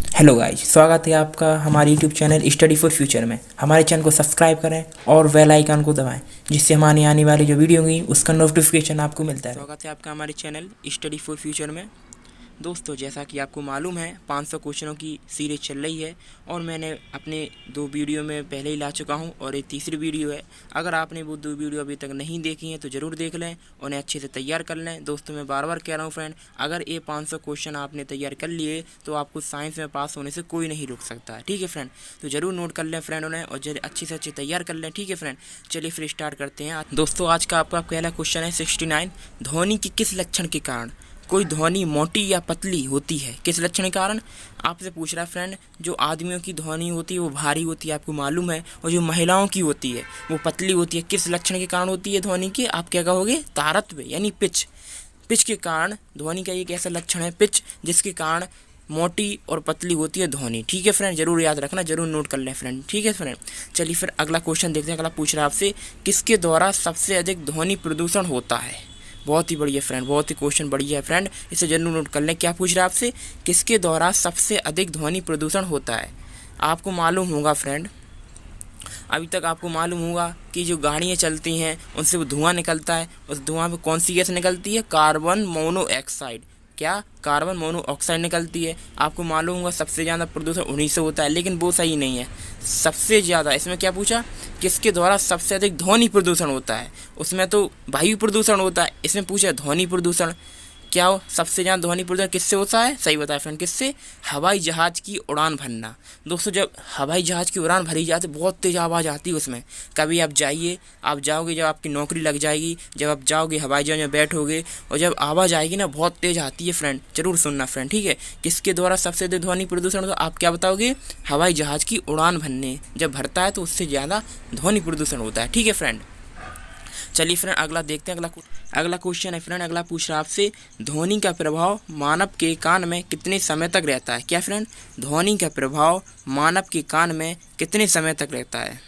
Hello guys, स्वागत है आपका हमारे YouTube channel study for future में। हमारे चैनल को सब्सक्राइब करें और बेल आइकन को दबाएं, जिससे हमारी आने वाली जो वीडियो होगी उसका नोटिफिकेशन आपको मिलता है। स्वागत है आपका हमारे चैनल स्टडी फॉर फ्यूचर में। दोस्तों, जैसा कि आपको मालूम है 500 क्वेश्चनों की सीरीज चल रही है और मैंने अपने 2 वीडियो में पहले ही ला चुका हूं और ये तीसरी वीडियो है। अगर आपने वो 2 वीडियो अभी तक नहीं देखी हैं तो ज़रूर देख लें, उन्हें अच्छे से तैयार कर लें। दोस्तों, मैं बार बार कह रहा हूं फ्रेंड, अगर ये 500 क्वेश्चन आपने तैयार कर लिए तो आपको साइंस में पास होने से कोई नहीं रोक सकता है। ठीक है फ्रेंड, तो ज़रूर नोट कर लें फ्रेंड उन्हें और अच्छे से अच्छे तैयार कर लें। ठीक है फ्रेंड, चलिए फिर स्टार्ट करते हैं। दोस्तों, आज का आपका पहला क्वेश्चन है 69। ध्वनि की किस लक्षण के कारण कोई ध्वनि मोटी या पतली होती है? किस लक्षण के कारण आपसे पूछ रहा है फ्रेंड। जो आदमियों की ध्वनि होती है वो भारी होती है, आपको मालूम है, और जो महिलाओं की होती है वो पतली होती है। किस लक्षण के कारण होती है ध्वनि की? आप क्या कहोगे? तारत्म्य यानी पिच। पिच के कारण ध्वनि का एक ऐसा लक्षण है पिच, जिसके कारण मोटी और पतली होती है ध्वनि। ठीक है फ्रेंड, जरूर याद रखना, जरूर नोट कर लें फ्रेंड। ठीक है फ्रेंड, चलिए फिर अगला क्वेश्चन देखते हैं। अगला पूछ रहा है आपसे, किसके द्वारा सबसे अधिक ध्वनि प्रदूषण होता है? बहुत ही बढ़िया फ्रेंड, बहुत ही क्वेश्चन बढ़िया है फ्रेंड, इसे जरूर नोट कर लें। क्या पूछ रहा है आपसे? किसके द्वारा सबसे अधिक ध्वनि प्रदूषण होता है? आपको मालूम होगा फ्रेंड, अभी तक आपको मालूम होगा कि जो गाड़ियाँ चलती हैं उनसे वो धुआं निकलता है। उस धुआं में कौन सी गैस निकलती है? Carbon monoxide. क्या? कार्बन मोनोऑक्साइड निकलती है। आपको मालूम होगा सबसे ज़्यादा प्रदूषण उन्हीं से होता है, लेकिन वो सही नहीं है। सबसे ज़्यादा इसमें क्या पूछा? किसके द्वारा सबसे अधिक ध्वनि प्रदूषण होता है? उसमें तो वायु प्रदूषण होता है, इसमें पूछा ध्वनि प्रदूषण। क्या हो? सबसे ज़्यादा ध्वनि प्रदूषण किससे होता है? सही बताया फ्रेंड, किससे? हवाई जहाज़ की उड़ान भरना। दोस्तों, जब हवाई जहाज़ की उड़ान भरी जाती है बहुत तेज़ आवाज़ आती है उसमें। कभी आप जाइए, आप जाओगे, जब आपकी नौकरी लग जाएगी, जब आप जाओगे हवाई जहाज़ में बैठोगे और जब आवाज़ आएगी ना बहुत तेज़ आती है फ्रेंड, जरूर सुनना फ्रेंड। ठीक है, किसके द्वारा सबसे अधिक ध्वनि प्रदूषण? तो आप क्या बताओगे? हवाई जहाज़ की उड़ान भरने जब भरता है तो उससे ज़्यादा ध्वनि प्रदूषण होता है। ठीक है फ्रेंड, चलिए फ्रेंड अगला देखते हैं। अगला क्वेश्चन है फ्रेंड, अगला पूछ रहा है आपसे, ध्वनि का प्रभाव मानव के कान में कितने समय तक रहता है? क्या फ्रेंड? ध्वनि का प्रभाव मानव के कान में कितने समय तक रहता है?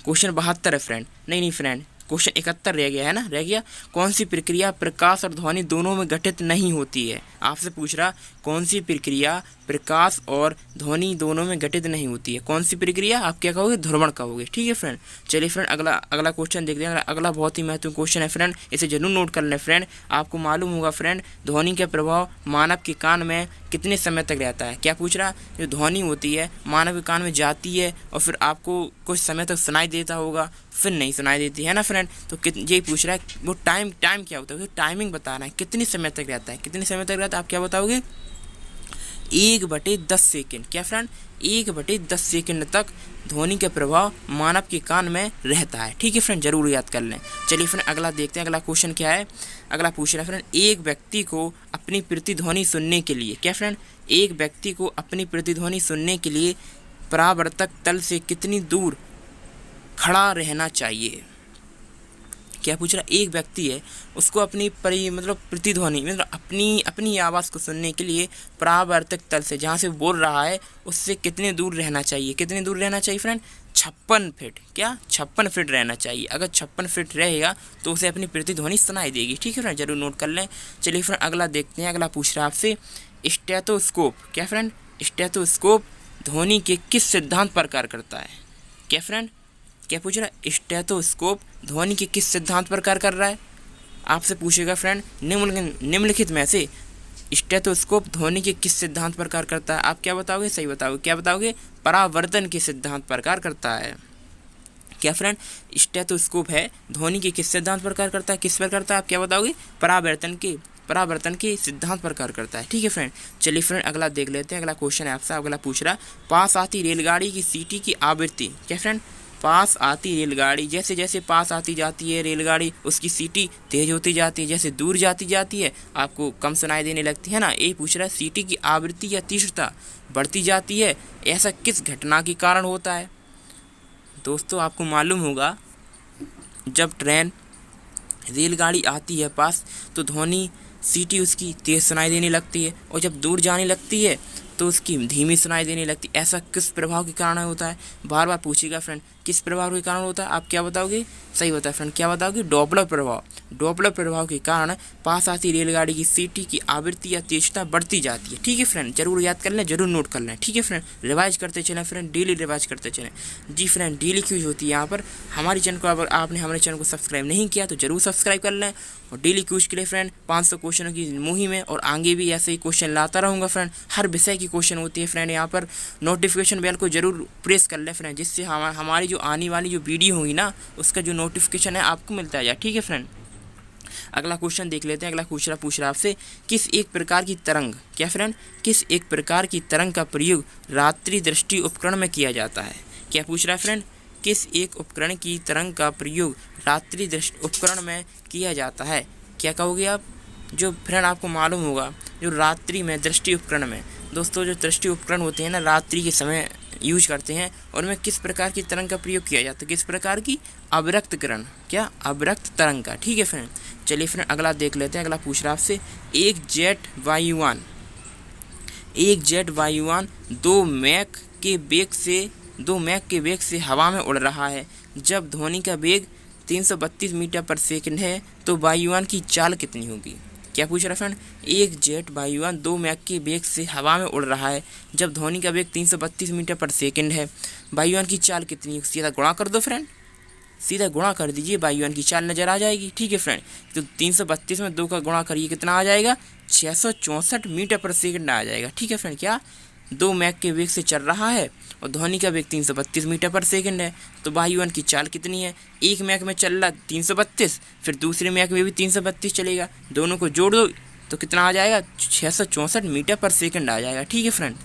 क्वेश्चन 72 है फ्रेंड। नहीं फ्रेंड, क्वेश्चन 71 रह गया है ना, रह गया। कौन सी प्रक्रिया प्रकाश और ध्वनि दोनों में घटित नहीं होती है? आपसे पूछ रहा कौन सी प्रक्रिया प्रकाश और ध्वनि दोनों में घटित नहीं होती है? कौन सी प्रक्रिया? आप क्या कहोगे? ध्रुवण कहोगे। ठीक है फ्रेंड, चलिए फ्रेंड अगला क्वेश्चन देखते हैं। अगला बहुत ही महत्वपूर्ण क्वेश्चन है फ्रेंड, इसे जरूर नोट कर लें फ्रेंड। आपको मालूम होगा फ्रेंड, ध्वनि का प्रभाव मानव के कान में कितने समय तक रहता है? क्या पूछ रहा? जो ध्वनि होती है मानव के कान में जाती है और फिर आपको कुछ समय तक सुनाई देता होगा, फिर नहीं सुनाई देती है ना फ्रेंड। तो यही पूछ रहा है वो टाइम क्या होता है, टाइमिंग बता रहा है कितने समय तक रहता है, कितने समय तक रहता है? आप क्या बताओगे? 1/10 सेकेंड। क्या फ्रेंड? 1/10 सेकेंड तक ध्वनि का प्रभाव मानव के कान में रहता है। ठीक है फ्रेंड, जरूर याद कर लें। चलिए फ्रेंड अगला देखते हैं। अगला क्वेश्चन क्या है? अगला पूछ रहा है फ्रेंड, एक व्यक्ति को अपनी प्रतिध्वनि सुनने के लिए, क्या फ्रेंड? एक व्यक्ति को अपनी प्रतिध्वनि सुनने के लिए परावर्तक तल से कितनी दूर खड़ा रहना चाहिए? क्या पूछ रहा? एक व्यक्ति है, उसको अपनी प्रतिध्वनि मतलब अपनी आवाज़ को सुनने के लिए परावर्तक तल से, जहाँ से बोल रहा है, उससे कितने दूर रहना चाहिए? कितने दूर रहना चाहिए फ्रेंड? 56 फीट। क्या? 56 फीट रहना चाहिए। अगर 56 फीट रहेगा तो उसे अपनी प्रतिध्वनि सुनाई देगी। ठीक है फ्रेंड, जरूर नोट कर लें। चलिए फ्रेंड अगला देखते हैं। अगला पूछ रहा है आपसे, स्टेथोस्कोप। क्या फ्रेंड? स्टेथोस्कोप ध्वनि के किस सिद्धांत पर कार्य करता है? क्या फ्रेंड? क्या पूछ रहा है? स्टेथोस्कोप ध्वनि के किस सिद्धांत पर कार्य कर रहा है? आपसे पूछेगा फ्रेंड, निम्नलिखित में से स्टेथोस्कोप ध्वनि के किस सिद्धांत पर कार्य करता है? आप क्या बताओगे? सही बताओगे। क्या बताओगे? परावर्तन के सिद्धांत पर कार्य करता है। क्या फ्रेंड? स्टेथोस्कोप है ध्वनि के किस सिद्धांत पर कार्य करता है? किस पर करता है? आप क्या बताओगे? परावर्तन के सिद्धांत पर कार्य करता है। ठीक है फ्रेंड, चलिए फ्रेंड अगला देख लेते हैं। अगला क्वेश्चन है आपसे, अगला पूछ रहा, पास आती रेलगाड़ी की सीटी की आवृत्ति। क्या फ्रेंड? पास आती रेलगाड़ी, जैसे जैसे पास आती जाती है रेलगाड़ी, उसकी सीटी तेज होती जाती है, जैसे दूर जाती है आपको कम सुनाई देने लगती है ना। यही पूछ रहा है, सीटी की आवृत्ति या तीव्रता बढ़ती जाती है, ऐसा किस घटना के कारण होता है? दोस्तों, आपको मालूम होगा, जब ट्रेन रेलगाड़ी आती है पास तो ध्वनि सीटी उसकी तेज सुनाई देने लगती है, और जब दूर जाने लगती है तो उसकी धीमी सुनाई देने लगती है। ऐसा किस प्रभाव के कारण होता है? बार बार पूछेगा फ्रेंड, किस प्रभाव के कारण होता है, आप क्या बताओगे, सही बताओ फ्रेंड, क्या बताओगे, डॉपलर प्रभाव। डॉपलर प्रभाव के कारण पास आती रेलगाड़ी की सीटी की आवृत्ति या तेजता बढ़ती जाती है। ठीक है फ्रेंड, जरूर याद कर लें, जरूर नोट कर लें। ठीक है फ्रेंड, रिवाइज करते चलें फ्रेंड, डेली रिवाइज करते चलें। जी फ्रेंड, डेली क्यूज होती है यहाँ पर। हमारे चैनल को, अगर आपने हमारे चैनल को सब्सक्राइब नहीं किया तो जरूर सब्सक्राइब कर लें। और डेली क्यूज के लिए फ्रेंड 500 क्वेश्चनों की मुहिम है और आगे भी ऐसे ही क्वेश्चन लाता रहूँगा फ्रेंड। हर विषय की क्वेश्चन होती है फ्रेंड यहाँ पर। नोटिफिकेशन बेल को जरूर प्रेस कर लें फ्रेंड, जिससे हमारी जो आने वाली जो वीडियो होगी ना, उसका जो नोटिफिकेशन है आपको मिलता जाए। ठीक है फ्रेंड, अगला क्वेश्चन देख लेते हैं। अगला पूछ रहा आपसे, किस एक प्रकार की तरंग, क्या फ्रेंड, किस एक प्रकार की तरंग का प्रयोग रात्रि दृष्टि उपकरण में किया जाता है। क्या पूछ रहा है फ्रेंड, किस एक उपकरण की तरंग का प्रयोग रात्रि दृष्टि उपकरण में किया जाता है। क्या कहोगे आप, जो फ्रेंड आपको मालूम होगा, जो रात्रि में दृष्टि उपकरण में, दोस्तों जो दृष्टि उपकरण होते हैं ना, रात्रि के समय यूज करते हैं, और में किस प्रकार की तरंग का प्रयोग किया जाता है, किस प्रकार की, अवरक्त किरण, क्या, अवरक्त तरंग का। ठीक है फ्रेंड, चलिए फ्रेंड अगला देख लेते हैं। अगला पूछ रहा है आपसे, एक जेट वायुयान 2 मैक के वेग से हवा में उड़ रहा है। जब ध्वनि का वेग 332 मीटर पर सेकंड है तो वायुयान की चाल कितनी होगी। क्या पूछ रहा है फ्रेंड, एक जेट वायुयान 2 मैक के वेग से हवा में उड़ रहा है, जब ध्वनि का वेग 332 मीटर पर सेकंड है, वायुयान की चाल कितनी, सीधा गुणा कर दो फ्रेंड, सीधा गुणा कर दीजिए, वायुयान की चाल नजर आ जाएगी। ठीक है फ्रेंड, तो 332 में 2 का गुणा करिए, कितना आ जाएगा, 664 मीटर पर सेकंड आ जाएगा। ठीक है फ्रेंड, क्या 2 मैक के वेग से चल रहा है और ध्वनि का वेग 332 मीटर पर सेकंड है, तो वायुयान की चाल कितनी है, एक मैक में चल रहा 332, फिर दूसरे मैक में भी 332 चलेगा, दोनों को जोड़ दो तो कितना आ जाएगा, 664 मीटर पर सेकंड आ जाएगा। ठीक है फ्रेंड,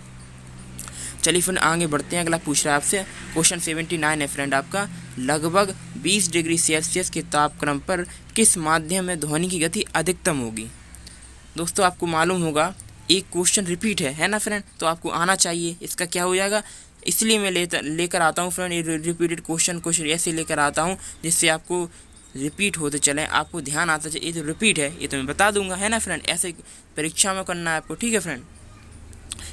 चलिए फ्रेंड आगे बढ़ते हैं। अगला पूछ रहा है आपसे, क्वेश्चन 79 है फ्रेंड आपका, लगभग 20 डिग्री सेल्सियस के तापक्रम पर किस माध्यम में ध्वनि की गति अधिकतम होगी। दोस्तों आपको मालूम होगा, एक क्वेश्चन रिपीट है ना फ्रेंड, तो आपको आना चाहिए, इसका क्या हो जाएगा, इसलिए मैं लेकर आता हूँ फ्रेंड, ये रिपीटेड क्वेश्चन कुछ ऐसे लेकर आता हूँ जिससे आपको रिपीट होते चले, आपको ध्यान आता चले। ये तो रिपीट है, ये तो मैं बता दूंगा, है ना फ्रेंड, ऐसे परीक्षा में करना है आपको। ठीक है फ्रेंड,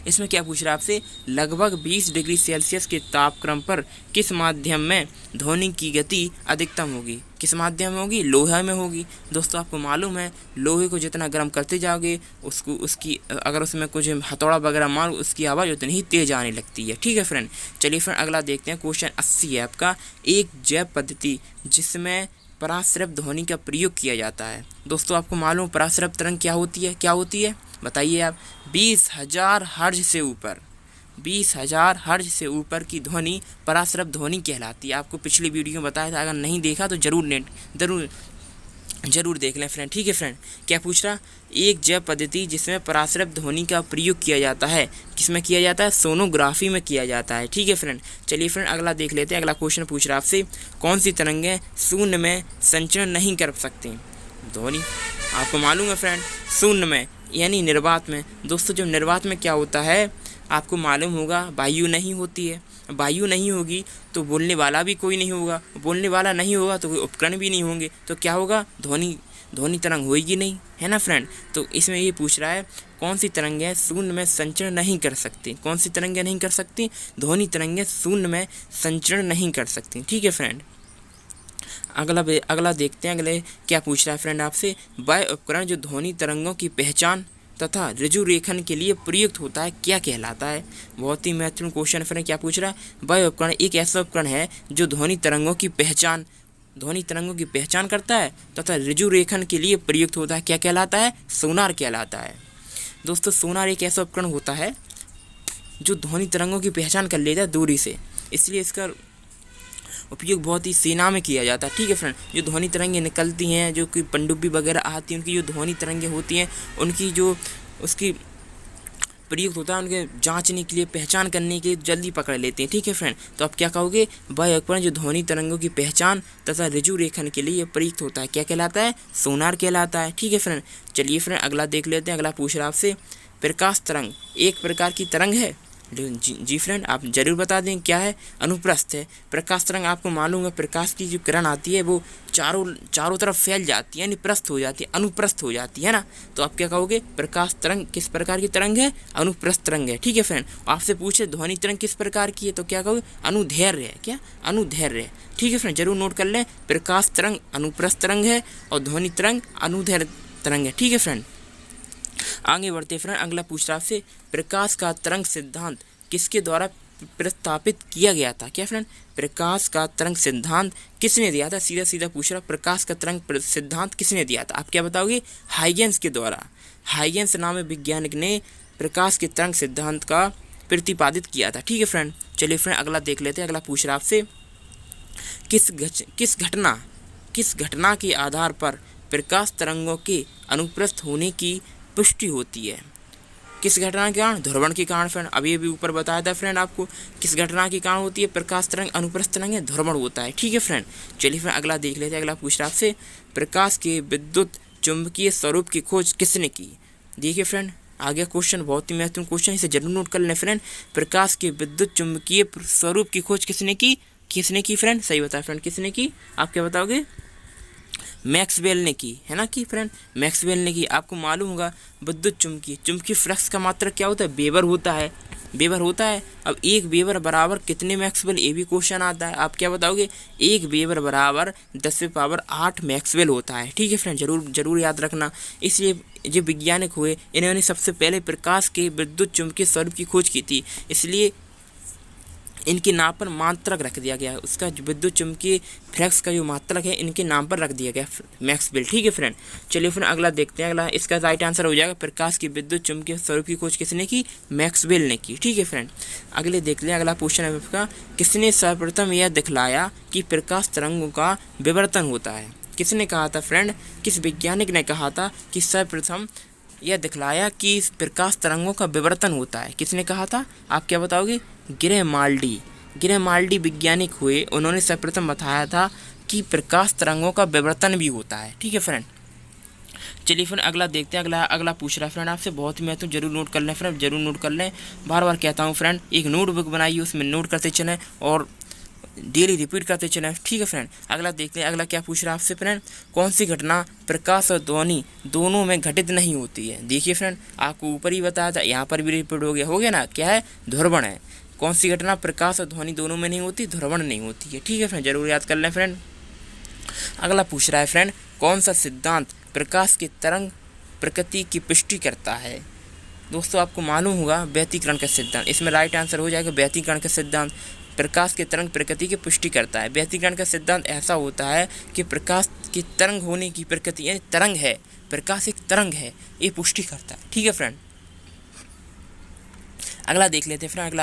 इसमें क्या पूछ रहा है आपसे, लगभग 20 डिग्री सेल्सियस के तापक्रम पर किस माध्यम में ध्वनि की गति अधिकतम होगी, किस माध्यम में होगी, लोहे में होगी। दोस्तों आपको मालूम है, लोहे को जितना गर्म करते जाओगे उसकी अगर उसमें कुछ हथौड़ा वगैरह मारो, उसकी आवाज़ उतनी ही तेज आने लगती है। ठीक है फ्रेंड, चलिए फ्रेंड अगला देखते हैं। क्वेश्चन 80 है आपका, एक जैव पद्धति जिसमें पराश्रव ध्वनि का प्रयोग किया जाता है। दोस्तों आपको मालूम पराश्रव तरंग क्या होती है, क्या होती है बताइए आप, 20,000 हर्ट्ज से ऊपर, 20,000 हर्ट्ज से ऊपर की ध्वनि पराश्रव ध्वनि कहलाती है। आपको पिछली वीडियो में बताया था, अगर नहीं देखा तो जरूर देख लें फ्रेंड। ठीक है फ्रेंड, क्या पूछ रहा, एक जैव पद्धति जिसमें पराश्रव ध्वनि का प्रयोग किया जाता है, किसमें किया जाता है, सोनोग्राफी में किया जाता है। ठीक है फ्रेंड, चलिए फ्रेंड अगला देख लेते हैं। अगला क्वेश्चन पूछ रहा आपसे, कौन सी तरंगें शून्य में संचरण नहीं कर सकती ध्वनि। आपको मालूम है फ्रेंड, शून्य में यानी निर्वात में। दोस्तों जब निर्वात में क्या होता है, आपको मालूम होगा, वायु नहीं होती है, वायु नहीं होगी तो बोलने वाला भी कोई नहीं होगा, बोलने वाला नहीं होगा तो कोई उपकरण भी नहीं होंगे, तो क्या होगा, ध्वनि तरंग होगी नहीं, है ना फ्रेंड। तो इसमें ये पूछ रहा है, कौन सी तरंगें शून्य में संचरण नहीं कर सकती, कौन सी तरंगें नहीं कर सकती, ध्वनि तरंगें शून्य में संचरण नहीं कर सकती। ठीक है फ्रेंड, अगला देखते हैं। अगले क्या पूछ रहा है फ्रेंड आपसे, वह उपकरण जो ध्वनि तरंगों की पहचान तथा ऋजु रेखन के लिए प्रयुक्त होता है क्या कहलाता है। बहुत ही महत्वपूर्ण क्वेश्चन फ्रेंड, क्या पूछ रहा है, वह उपकरण एक ऐसा उपकरण है जो ध्वनि तरंगों की पहचान करता है तथा ऋजु रेखन के लिए प्रयुक्त होता है, क्या कहलाता है, सोनार कहलाता है। दोस्तों सोनार एक ऐसा उपकरण होता है जो ध्वनि तरंगों की पहचान कर लेता है दूरी से, इसलिए इसका उपयोग बहुत ही सेना में किया जाता है। ठीक है फ्रेंड, जो ध्वनि तरंगें निकलती हैं, जो कि पनडुब्बी वगैरह आती हैं, उनकी जो ध्वनि तरंगें होती हैं, उनकी जो उसकी प्रयुक्त होता है, उनके जांचने के लिए, पहचान करने के लिए जल्दी पकड़ लेते हैं। ठीक है फ्रेंड, तो आप क्या कहोगे, वह उपकरण जो ध्वनि तरंगों की पहचान तथा ऋजु रेखन के लिए प्रयुक्त होता है क्या कहलाता है, सोनार कहलाता है। ठीक है फ्रेंड, चलिए फ्रेंड अगला देख लेते हैं। अगला पूछ रहा है आपसे, प्रकाश तरंग एक प्रकार की तरंग है, जी फ्रेंड, आप जरूर बता दें क्या है। अनुप्रस्थ है। प्रकाश तरंग आपको मालूम है, प्रकाश की जो किरण आती है वो चारों तरफ फैल जाती है, यानी प्रस्थ हो जाती है, अनुप्रस्थ हो जाती है ना। तो आप क्या कहोगे, प्रकाश तरंग किस प्रकार की तरंग है, अनुप्रस्थ तरंग है। ठीक है फ्रेंड, आपसे पूछे ध्वनि तरंग किस प्रकार की है, तो क्या कहोगे, अनुदैर्घ्य है। क्या, अनुदैर्घ्य। ठीक है फ्रेंड, जरूर नोट कर लें, प्रकाश तरंग अनुप्रस्थ तरंग है और ध्वनि तरंग अनुदैर्घ्य तरंग है। ठीक है फ्रेंड, आगे बढ़ते फ्रेंड, अगला पूछ रहा आपसे, प्रकाश का तरंग सिद्धांत किसके द्वारा प्रस्तावित किया गया था। क्या फ्रेंड, प्रकाश का तरंग सिद्धांत किसने दिया था, सीधा सीधा पूछ रहा, प्रकाश का तरंग सिद्धांत किसने दिया था। आप क्या बताओगे, हाइगेंस के द्वारा। हाइगेंस नाम वैज्ञानिक ने प्रकाश के तरंग सिद्धांत का प्रतिपादित किया था। ठीक है फ्रेंड, चलिए फ्रेंड अगला देख लेते हैं। अगला पूछ रहा आपसे, किस घटना के आधार पर प्रकाश तरंगों के अनुप्रस्थ होने की पुष्टि होती है। किस घटना के कारण, ध्रुवण के कारण फ्रेंड। अभी ऊपर बताया था फ्रेंड आपको, किस घटना के कारण होती है प्रकाश तरंग अनुप्रस्थ तरंग, ध्रुवण होता है। ठीक है फ्रेंड, चलिए फ्रेंड अगला देख लेते हैं। अगला पूछ रहा आपसे, प्रकाश के विद्युत चुंबकीय स्वरूप की खोज किसने की। देखिए फ्रेंड, आगे क्वेश्चन बहुत ही महत्वपूर्ण क्वेश्चन, इसे जरूर नोट कर लें फ्रेंड। प्रकाश के विद्युत चुंबकीय स्वरूप की खोज किसने की, फ्रेंड, सही बताया फ्रेंड, किसने की, आप क्या बताओगे, मैक्सवेल ने की, है ना कि फ्रेंड, मैक्सवेल ने की। आपको मालूम होगा विद्युत चुंबकीय फ्लक्स का मात्रक क्या होता है, वेबर होता है, वेबर होता है। अब एक वेबर बराबर कितने मैक्सवेल, ये भी क्वेश्चन आता है। आप क्या बताओगे, एक वेबर बराबर 10⁸ मैक्सवेल होता है। ठीक है फ्रेंड, जरूर याद रखना। इसलिए जो वैज्ञानिक हुए, इन्होंने सबसे पहले प्रकाश के विद्युत चुंबकीय स्वरूप की खोज की थी, इसलिए इनके नाम पर मात्रक रख दिया गया। उसका विद्युत चुंबकीय फ्लक्स का जो मात्रक है, इनके नाम पर रख दिया गया, मैक्सवेल। ठीक है फ्रेंड, चलिए फ्रेंड अगला देखते हैं। अगला इसका राइट आंसर हो जाएगा, प्रकाश की विद्युत चुंबकीय स्वरूप की खोज किसने की, मैक्सवेल ने की। ठीक है फ्रेंड, अगले देख लें। अगला क्वेश्चन है आपका, किसने सर्वप्रथम यह दिखलाया कि प्रकाश तरंगों का विवर्तन होता है। किसने कहा था फ्रेंड, किस वैज्ञानिक ने कहा था कि सर्वप्रथम यह दिखलाया कि प्रकाश तरंगों का विवर्तन होता है। किसने कहा था, आप क्या बताओगे, गिरेमाल्डी वैज्ञानिक हुए, उन्होंने सर्वप्रथम बताया था कि प्रकाश तरंगों का विवर्तन भी होता है। ठीक है फ्रेंड, चलिए फ्रेंड अगला देखते हैं। अगला पूछ रहा है फ्रेंड आपसे, बहुत ही महत्वपूर्ण, जरूर नोट कर लें फ्रेंड, जरूर नोट कर लें। बार बार कहता हूँ फ्रेंड, एक नोटबुक बनाइए, उसमें नोट करते चलें और डेली रिपीट करते चलें। ठीक है फ्रेंड, अगला देखते हैं। अगला क्या पूछ रहा है आपसे फ्रेंड, कौन सी घटना प्रकाश और ध्वनि दोनों में घटित नहीं होती है। देखिए फ्रेंड, आपको ऊपर ही बताया था, यहाँ पर भी रिपीट हो गया ना, क्या है, ध्रुवण है। कौन सी घटना प्रकाश और ध्वनि दोनों में नहीं होती, ध्रुवण नहीं होती है। ठीक है फ्रेंड, जरूर याद कर लें फ्रेंड। अगला पूछ रहा है फ्रेंड, कौन सा सिद्धांत प्रकाश की तरंग प्रकृति की पुष्टि करता है। दोस्तों आपको मालूम होगा व्यतिकरण का सिद्धांत, इसमें राइट आंसर हो जाएगा व्यतिकरण का सिद्धांत। प्रकाश की तरंग प्रकृति की पुष्टि करता है। व्यतिकरण का सिद्धांत ऐसा होता है कि प्रकाश की तरंग होने की प्रकृति, यानी तरंग है, प्रकाश एक तरंग है, ये पुष्टि करता है। ठीक है फ्रेंड, अगला देख लेते हैं फ्रेंड।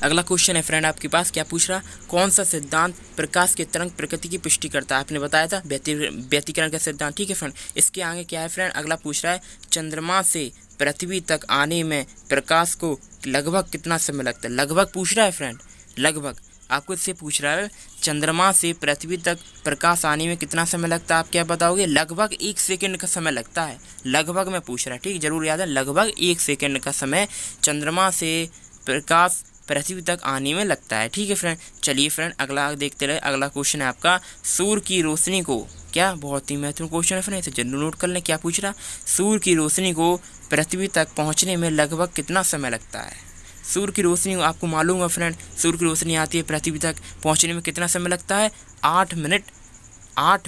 अगला क्वेश्चन है फ्रेंड आपके पास, क्या पूछ रहा, कौन सा सिद्धांत प्रकाश की तरंग प्रकृति की पुष्टि करता है। आपने बताया था व्यतिकरण का सिद्धांत। ठीक है फ्रेंड, इसके आगे क्या है फ्रेंड, अगला पूछ रहा है, चंद्रमा से पृथ्वी तक आने में प्रकाश को लगभग कितना समय लगता है। लगभग पूछ रहा है फ्रेंड, लगभग आपको इससे पूछ रहा है, चंद्रमा से पृथ्वी तक प्रकाश आने में कितना समय लगता है। आप क्या बताओगे, लगभग 1 सेकंड का समय लगता है। लगभग में पूछ रहा है, ठीक, जरूर याद है, लगभग 1 सेकंड का समय चंद्रमा से प्रकाश पृथ्वी तक आने में लगता है। ठीक है फ्रेंड, चलिए फ्रेंड अगला देखते रहे। अगला क्वेश्चन है आपका, सूर्य की रोशनी को, क्या, बहुत ही महत्वपूर्ण क्वेश्चन है फ्रेंड, इसे जरूर नोट कर लें। क्या पूछ रहा, सूर्य की रोशनी को पृथ्वी तक पहुंचने में लगभग कितना समय लगता है। सूर्य की रोशनी आपको मालूम है फ्रेंड, सूर्य की रोशनी आती है पृथ्वी तक पहुंचने में कितना समय लगता है, 8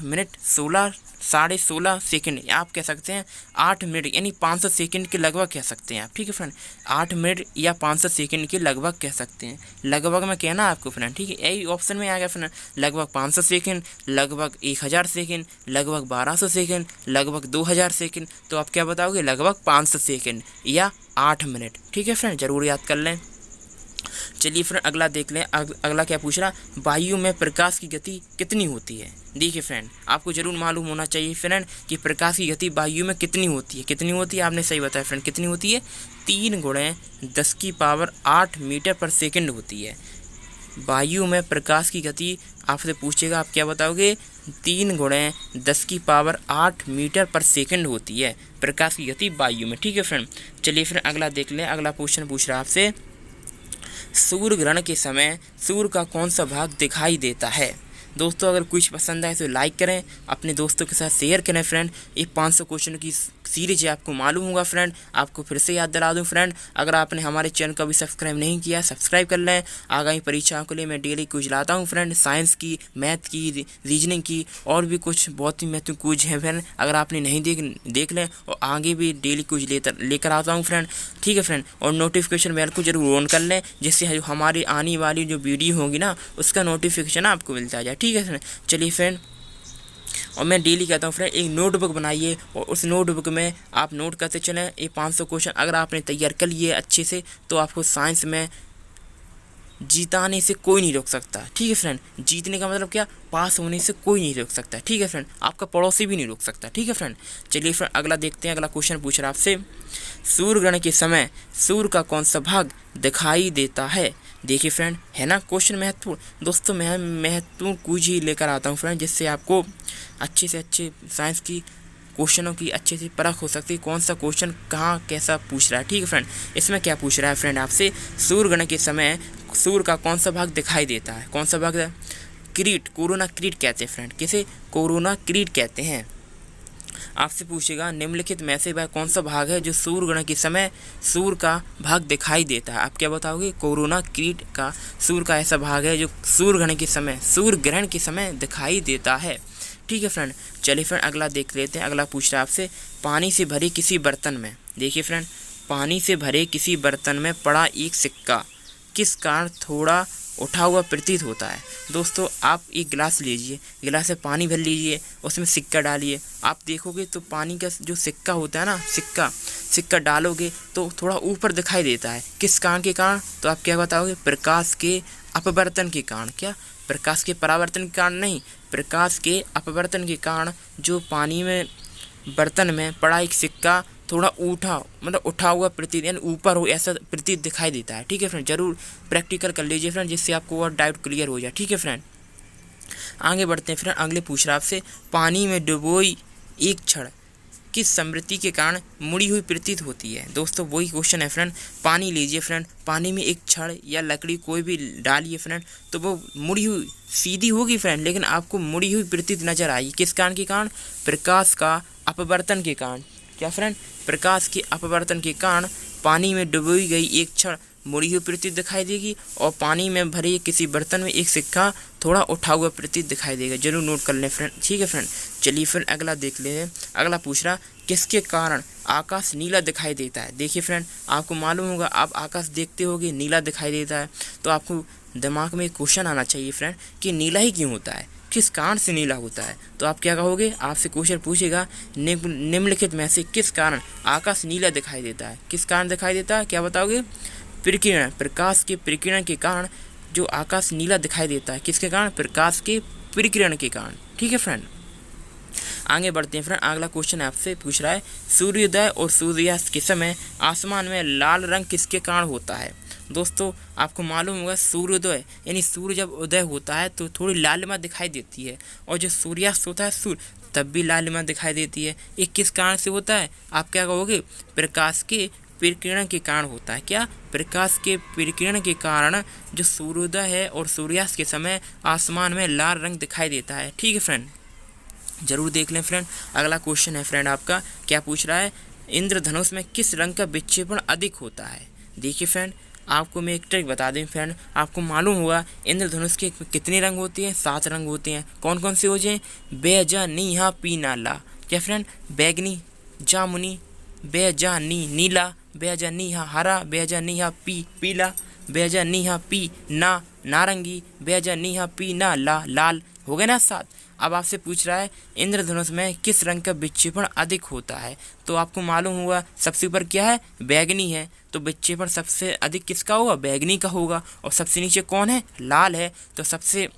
मिनट 16 सेकंड, आप कह सकते हैं 8 मिनट यानी 500 सेकंड के लगभग कह सकते हैं आप। ठीक है फ्रेंड, 8 मिनट या 500 सेकंड के लगभग कह सकते हैं। लगभग में कहना आपको फ्रेंड, ठीक है, यही ऑप्शन में आ गया फ्रेंड, लगभग 500 सेकंड, लगभग 1000 सेकंड, लगभग 1200 सेकंड, लगभग 2000 सेकंड। तो आप क्या बताओगे, लगभग 500 सेकंड या 8 मिनट। ठीक है फ्रेंड, जरूर याद कर लें। चलिए फ्रेंड अगला देख लें। अगला क्या पूछ रहा, वायु में प्रकाश की गति कितनी होती है। देखिए फ्रेंड, आपको जरूर मालूम होना चाहिए फ्रेंड कि प्रकाश की गति वायु में कितनी होती है। कितनी होती है, आपने सही बताया फ्रेंड, कितनी होती है, 3 × 10⁸ मीटर पर सेकंड होती है। वायु में प्रकाश की गति आपसे पूछेगा, आप क्या बताओगे, 3 × 10⁸ मीटर पर सेकंड होती है प्रकाश की गति वायु में। ठीक है फ्रेंड, चलिए फ्रेंड अगला देख लें। अगला क्वेश्चन पूछ रहा है आपसे, सूर्य ग्रहण के समय सूर्य का कौन सा भाग दिखाई देता है। दोस्तों अगर कुछ पसंद आए तो लाइक करें, अपने दोस्तों के साथ शेयर करें फ्रेंड। ये 500 क्वेश्चन की सीरीज है, आपको मालूम होगा फ्रेंड। आपको फिर से याद दिला दूं फ्रेंड, अगर आपने हमारे चैनल को भी सब्सक्राइब नहीं किया सब्सक्राइब कर लें। आगामी परीक्षाओं के लिए मैं डेली क्विज लाता हूं फ्रेंड, साइंस की, मैथ की, रीजनिंग की और भी कुछ बहुत ही महत्वपूर्ण क्विज हैं फ्रेंड। अगर आपने नहीं देख लें और आगे भी डेली क्विज लेकर आता हूँ फ्रेंड, ठीक है फ्रेंड। और नोटिफिकेशन बेल को जरूर ऑन कर लें, जिससे हमारी आने वाली जो वीडियो होगी ना उसका नोटिफिकेशन आपको मिलता जाए, ठीक है फ्रेंड। चलिए फ्रेंड, और मैं डेली कहता हूँ फ्रेंड एक नोटबुक बनाइए और उस नोटबुक में आप नोट करते चलें। ये 500 क्वेश्चन अगर आपने तैयार कर लिए अच्छे से तो आपको साइंस में जीताने से कोई नहीं रोक सकता, ठीक है फ्रेंड। जीतने का मतलब क्या, पास होने से कोई नहीं रोक सकता, ठीक है फ्रेंड। आपका पड़ोसी भी नहीं रोक सकता, ठीक है फ्रेंड। चलिए फ्रेंड अगला देखते हैं। अगला क्वेश्चन पूछ रहा है आपसे, सूर्य ग्रहण के समय सूर्य का कौन सा भाग दिखाई देता है। देखिए फ्रेंड, है ना क्वेश्चन महत्वपूर्ण। दोस्तों मैं महत्वपूर्ण क्विज ही लेकर आता हूँ फ्रेंड, जिससे आपको अच्छे से अच्छे साइंस की क्वेश्चनों की अच्छे से परख हो सकती है, कौन सा क्वेश्चन कहाँ कैसा पूछ रहा है, ठीक है फ्रेंड। इसमें क्या पूछ रहा है फ्रेंड आपसे, सूर्य ग्रहण के समय सूर्य का कौन सा भाग दिखाई देता है। कौन सा भाग, किरीट, कोरोना किरीट कहते हैं फ्रेंड, किसे, कोरोना किरीट कहते हैं। आपसे पूछेगा निम्नलिखित में से वह कौन सा भाग है जो सूर्य ग्रहण के समय सूर्य का भाग दिखाई देता है। आप क्या बताओगे, कोरोना किरीट का सूर्य का ऐसा भाग है जो सूर्य ग्रहण के समय दिखाई देता है, ठीक है फ्रेंड। चलिए फ्रेंड अगला देख लेते हैं। अगला पूछ रहा है आपसे, पानी से भरे किसी बर्तन में, देखिए फ्रेंड, पानी से भरे किसी बर्तन में पड़ा एक सिक्का किस कारण थोड़ा उठा हुआ प्रतीत होता है। दोस्तों आप एक गिलास लीजिए, गिलास में पानी भर लीजिए, उसमें सिक्का डालिए, आप देखोगे तो पानी का जो सिक्का होता है ना, सिक्का डालोगे तो थोड़ा ऊपर दिखाई देता है, किस कारण के कारण। तो आप क्या बताओगे, प्रकाश के अपवर्तन के कारण। क्या, प्रकाश के परावर्तन के कारण नहीं, प्रकाश के अपवर्तन के कारण जो पानी में बर्तन में पड़ा एक सिक्का थोड़ा उठा हुआ प्रतीत, यानी ऊपर हो ऐसा प्रतीत दिखाई देता है, ठीक है फ्रेंड। जरूर प्रैक्टिकल कर लीजिए फ्रेंड, जिससे आपको और डाउट क्लियर हो जाए, ठीक है फ्रेंड। आगे बढ़ते हैं फ्रेंड, अगले पूछ रहा आपसे, पानी में डुबोई एक क्षण किस समृद्धि के कारण मुड़ी हुई प्रतीत होती है। दोस्तों वही क्वेश्चन है फ्रेंड, पानी लीजिए फ्रेंड, पानी में एक छड़ या लकड़ी कोई भी डालिए फ्रेंड, तो वो मुड़ी हुई सीधी होगी फ्रेंड, लेकिन आपको मुड़ी हुई प्रतीत नजर आएगी, किस कारण के कारण, प्रकाश का अपवर्तन के कारण। क्या फ्रेंड, प्रकाश के अपवर्तन के कारण पानी में डुबोई गई एक छड़ मुड़ी हुई प्रतीत दिखाई देगी, और पानी में भरे किसी बर्तन में एक सिक्का थोड़ा उठा हुआ प्रतीत दिखाई देगा। जरूर नोट कर लें फ्रेंड, ठीक है फ्रेंड। चलिए फ्रेंड अगला देख लेते हैं। अगला पूछ रहा, किसके कारण आकाश नीला दिखाई देता है। देखिए फ्रेंड, आपको मालूम होगा, आप आकाश देखते होगे नीला दिखाई देता है, तो आपको दिमाग में एक क्वेश्चन आना चाहिए फ्रेंड कि नीला ही क्यों होता है, किस कारण से नीला होता है। तो आप क्या कहोगे, आपसे क्वेश्चन पूछेगा निम्नलिखित में से किस कारण आकाश नीला दिखाई देता है, किस कारण दिखाई देता है, क्या बताओगे, प्रकीर्णन, प्रकाश के प्रकीर्णन के कारण जो आकाश नीला दिखाई देता है, किसके कारण, प्रकाश के प्रकीर्णन के कारण, ठीक है फ्रेंड। आगे बढ़ते हैं फ्रेंड, अगला क्वेश्चन आपसे पूछ रहा है, सूर्योदय और सूर्यास्त के समय आसमान में लाल रंग किसके कारण होता है। दोस्तों आपको मालूम होगा, सूर्योदय यानी सूर्य जब उदय होता है तो थोड़ी लालिमा दिखाई देती है, और जब सूर्यास्त होता है सूर्य तब भी लालिमा दिखाई देती है। ये किस कारण से होता है, आप क्या कहोगे, प्रकाश के प्रकीर्णन के कारण होता है। क्या, प्रकाश के प्रकीर्णन के कारण जो सूर्योदय है और सूर्यास्त के समय आसमान में लाल रंग दिखाई देता है, ठीक है फ्रेंड। जरूर देख लें फ्रेंड। अगला क्वेश्चन है फ्रेंड आपका, क्या पूछ रहा है, इंद्रधनुष में किस रंग का विक्षेपण अधिक होता है। देखिए फ्रेंड, आपको मैं एक ट्रिक बता दें फ्रेंड, आपको मालूम होगा इंद्रधनुष के कितने रंग होते हैं, 7 रंग होते हैं। कौन कौन से हो जाए, बेजानी पीनाला। क्या फ्रेंड, बैगनी, जामुनी, बेजानी नीला, बेजानी हरा, बेजानी पीला, बेजानी पी ना नारंगी, बेजानी पी ना लाल। हो गए ना 7। अब आपसे पूछ रहा है इंद्रधनुष में किस रंग का विक्षेपण अधिक होता है। तो आपको मालूम होगा सबसे ऊपर क्या है, बैगनी है, तो विक्षेपण सबसे अधिक किसका होगा, बैगनी का होगा। और सबसे नीचे कौन है, लाल है, तो सबसे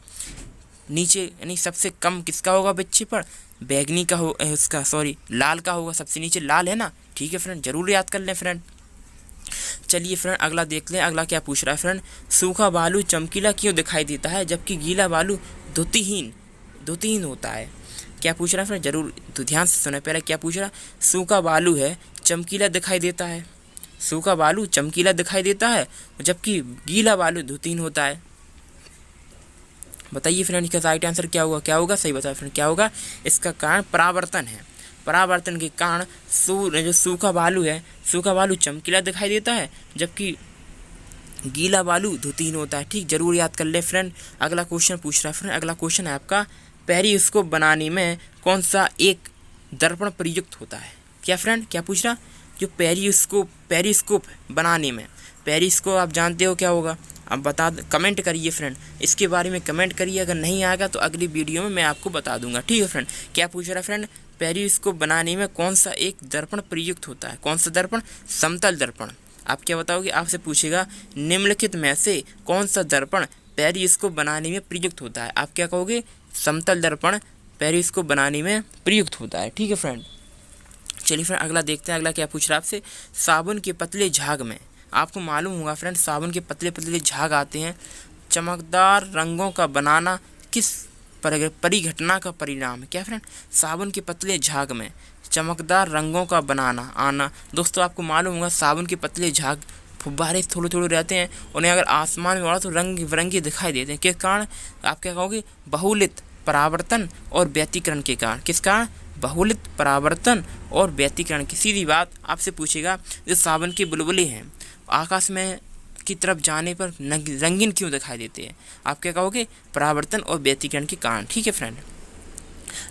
नीचे यानी सबसे कम किसका होगा विक्षेपण, बैगनी का हो, उसका सॉरी लाल का होगा। सबसे नीचे लाल है ना, ठीक है फ्रेंड, जरूर याद कर लें फ्रेंड। चलिए फ्रेंड अगला देख लें। अगला क्या पूछ रहा है फ्रेंड, सूखा बालू चमकीला क्यों दिखाई देता है जबकि गीला बालू द्युतिहीन होता है। क्या पूछ रहा है फ्रेंड, जरूर तो ध्यान से सुने। पहले क्या पूछ रहा है, सूखा बालू है चमकीला दिखाई देता है, सूखा बालू चमकीला दिखाई देता है जबकि गीला बालू धुतीन होता है। बताइए फ्रेंड इसका राइट आंसर क्या होगा? क्या होगा? सही बताइए फ्रेंड, क्या होगा? इसका कारण परावर्तन है। परावर्तन के कारण जो सूखा बालू है, सूखा बालू चमकीला दिखाई देता है जबकि गीला बालू धुतीन होता है। ठीक, जरूर याद कर ले फ्रेंड। अगला क्वेश्चन पूछ रहा है फ्रेंड, अगला क्वेश्चन है आपका, पेरिस्कोप बनाने में कौन सा एक दर्पण प्रयुक्त होता है? क्या फ्रेंड, क्या पूछ रहा? जो पेरिस्कोप बनाने में, पेरिस्कोप आप जानते हो क्या होगा? अब बता, कमेंट करिए फ्रेंड, इसके बारे में कमेंट करिए। अगर नहीं आएगा तो अगली वीडियो में मैं आपको बता दूंगा। ठीक है फ्रेंड, क्या पूछ रहा है फ्रेंड? पेरिस्कोप बनाने में कौन सा एक दर्पण प्रयुक्त होता है? कौन सा दर्पण? समतल दर्पण। आप क्या बताओगे? आपसे पूछेगा निम्नलिखित में से कौन सा दर्पण पेरिस्कोप बनाने में प्रयुक्त होता है? आप क्या कहोगे? समतल दर्पण पेरिस्कोप बनाने में प्रयुक्त होता है। ठीक है फ्रेंड, चलिए फ्रेंड अगला देखते हैं। अगला क्या पूछ रहा है आपसे, साबुन के पतले झाग में, आपको मालूम होगा फ्रेंड साबुन के पतले पतले झाग आते हैं, चमकदार रंगों का बनाना किस परिघटना का परिणाम है? क्या फ्रेंड? साबुन के पतले झाग में चमकदार रंगों का बनाना आना। दोस्तों आपको मालूम होगा साबुन के पतले झाग फुब्बारे थोड़े थोड़े रहते हैं, उन्हें अगर आसमान में उड़ा तो रंग बिरंगे दिखाई देते हैं। किस कारण? आप क्या कहोगे? बहुलित परावर्तन और व्यतिकरण के कारण। किस कारण? बहुलित परावर्तन और व्यतिकरण की। सीधी बात आपसे पूछेगा जो साबुन के बुलबुले हैं आकाश में की तरफ जाने पर रंगीन क्यों दिखाई देते हैं? आप क्या कहोगे? परावर्तन और व्यतिकरण के कारण। ठीक है फ्रेंड,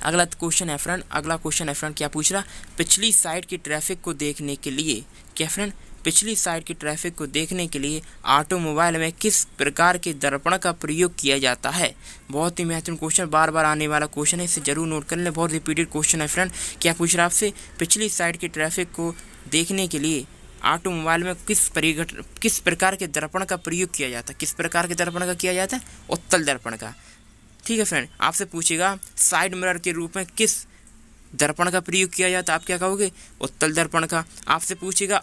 अगला क्वेश्चन है फ्रेंड, अगला क्वेश्चन है फ्रेंड, क्या पूछ रहा? पिछली साइड की ट्रैफिक को देखने के लिए, क्या फ्रेंड? पिछली साइड की ट्रैफिक को देखने के लिए ऑटोमोबाइल में किस प्रकार के दर्पण का प्रयोग किया जाता है? बहुत ही महत्वपूर्ण क्वेश्चन, बार बार आने वाला क्वेश्चन है, इसे जरूर नोट कर लें। बहुत रिपीटेड क्वेश्चन है फ्रेंड। क्या पूछ रहा आपसे? पिछली साइड की ट्रैफिक को देखने के लिए ऑटोमोबाइल में किस प्रकार के दर्पण का प्रयोग किया जाता है? किस प्रकार के दर्पण का किया जाता है? उत्तल दर्पण का। ठीक है फ्रेंड, आपसे पूछेगा साइड मिरर के रूप में किस दर्पण का प्रयोग किया जाता है? आप क्या कहोगे? उत्तल दर्पण का। आपसे पूछेगा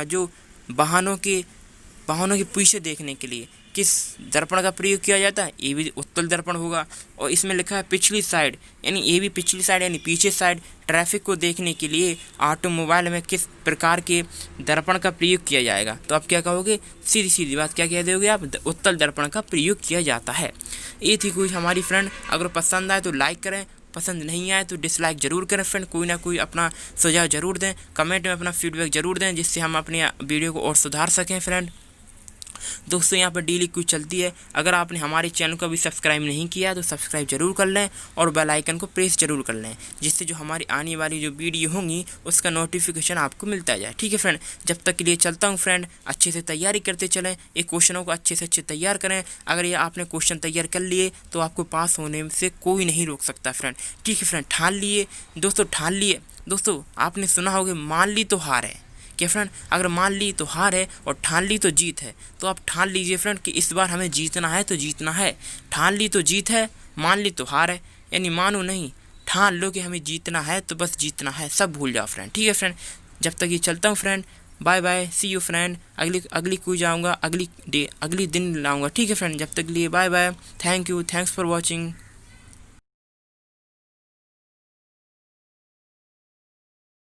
जो वाहनों के पीछे देखने के लिए किस दर्पण का प्रयोग किया जाता है? ये भी उत्तल दर्पण होगा। और इसमें लिखा है पिछली साइड, यानी ये भी पिछली साइड यानी पीछे साइड ट्रैफिक को देखने के लिए ऑटोमोबाइल में किस प्रकार के दर्पण का प्रयोग किया जाएगा? तो आप क्या कहोगे? सीधी सीधी बात क्या कह दोगे आप? उत्तल दर्पण का प्रयोग किया जाता है। ये थी कुछ हमारी फ्रेंड। अगर पसंद आए तो लाइक करें, पसंद नहीं आए तो डिसलाइक जरूर करें फ्रेंड। कोई ना कोई अपना सुझाव जरूर दें, कमेंट में अपना फीडबैक जरूर दें, जिससे हम अपनी वीडियो को और सुधार सकें फ्रेंड। दोस्तों यहाँ पर डेली क्विज चलती है, अगर आपने हमारे चैनल को अभी सब्सक्राइब नहीं किया तो सब्सक्राइब जरूर कर लें और बेल आइकन को प्रेस जरूर कर लें, जिससे जो हमारी आने वाली जो वीडियो होंगी उसका नोटिफिकेशन आपको मिलता जाए। ठीक है फ्रेंड, जब तक के लिए चलता हूँ फ्रेंड, अच्छे से तैयारी करते चलें, ये क्वेश्चनों को अच्छे से अच्छे तैयार करें। अगर ये आपने क्वेश्चन तैयार कर लिए तो आपको पास होने से कोई नहीं रोक सकता फ्रेंड। ठीक है फ्रेंड, ठान लिए दोस्तों, ठान लिए दोस्तों। आपने सुना होगा मान ली तो हार है। क्या फ्रेंड? अगर मान ली तो हार है और ठान ली तो जीत है। तो आप ठान लीजिए फ्रेंड कि इस बार हमें जीतना है तो जीतना है। ठान ली तो जीत है, मान ली तो हार है, यानी मानो नहीं, ठान लो कि हमें जीतना है तो बस जीतना है, सब भूल जाओ फ्रेंड। ठीक है फ्रेंड, जब तक ये चलता हूँ friend, bye bye, see you friend. अगली क्विज आऊँगा, अगली दिन लाऊँगा। ठीक है फ्रेंड, जब तक लिए bye bye, thank you, thanks for watching.